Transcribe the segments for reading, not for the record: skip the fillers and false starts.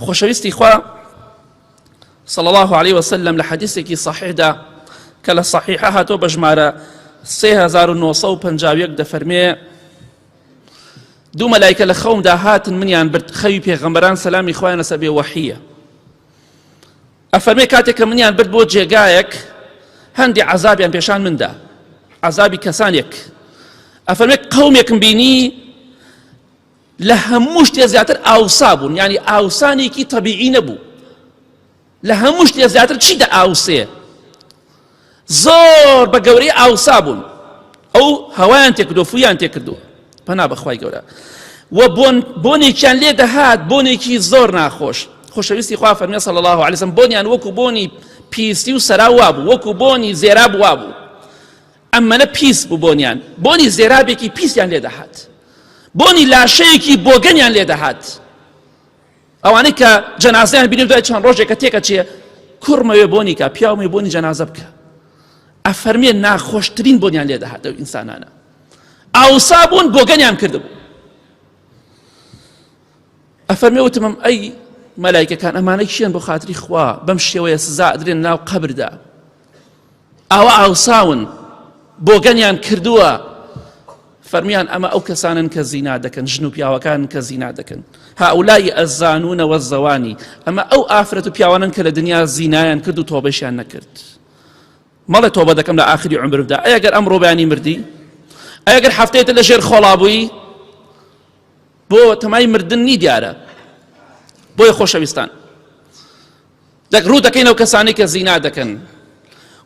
خۆشەویستی خوا صلى الله عليه وسلم لحديثك صحيح دا كلا صحيحة هاتو بجمارة 3951 دفرمي دو ملائكة لخوم دا هاتن منيان برد خوي پیغمبران سلامي خوانا سبي وحية أفرمي كاتك منيان برد بو جيغايك هندي عذابيان بيشان من دا عذابي كسانيك أفرمي قوميك بيني لهموش تيزياتر أوصابون يعني أوصاني كي طبيعي نبو لهموش تيزياتر چي دا أوصيه زۆر بە گەورەی ئاوسا بوون ئەو هەوایان تێکردو فویان تێکردو پەنا بەخوای گەورە و بۆنێکیان لێ دەهات بۆنێکی زۆر ناخۆش خۆشەویستی خوا فەرمێ صلی الله علیه وسلم بۆنیان وەکو بۆنی پیسی و سەرا وا بوو وەکو بۆنی زێراب وا بوو ئەمەنە پیس بوو بۆنیان بۆنی زێرابێکی پیسیان لێ دەهات بۆنی لاشەیەکی بۆگەنیان لێ دەهات ئەوانەی کە جەنازەیان بینی دوای چەند ڕۆژێک کە تێکە چێ کوڕمەوێ بۆنی کە پیاومەوێ بۆنی جەنازە بکە ئەفەرمێ ناخۆشترین بۆنیان لێ دەهات ئەو ئینسانانە ئاوسا بوون بۆگەنیان کردبوو ئەفەرمێ وتمم ئەی مەلایکەکان ئەمانەی چیان بۆ خاتری خوا بەم شێوەیە سزا ئەدرێن ناو قەبردا ئاوا ئاوساون بۆگەنیان کردووە فەرمیان ئەمە ئەو کەسانن کە زینا دەکەن ژن و پیاوەکان کە زینا دەکەن هؤلاء الزانون والزوانی ئەمە ئەو ئافرەت و پیاوانن کە لە دنیا زینایان کرد و تۆبەشیان نەکرد مەڵێ تۆبە دەکەم لە ئاخری عمرمدا ئەگەر ئەمڕۆ بەیانی مردی ئەگەر هەفتەیەتە لە ژێر خۆڵا بووی بۆ تەمای مردن نی دیارە بۆیە خۆشەویستان ڕوو دەکەین ئەو کەسانی کە زینا دەکەن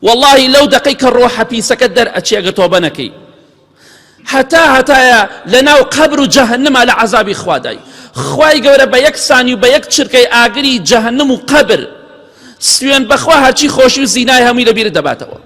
واللهی لەو دەقەی کە ڕۆحە پیسەکەت دەرئەچێ ئەگەر تۆبە نەکەی هەتایە لەناو قەبر و جەهەنەما لە عەزابی خوادای خوای گەورە بە یەک سانی و بە یەک چرکەی ئاگری جەهەنەم و قەبر سوێن بەخوا هەرچی خۆشی و زینای هەمووی لەبیرت دەباتەوە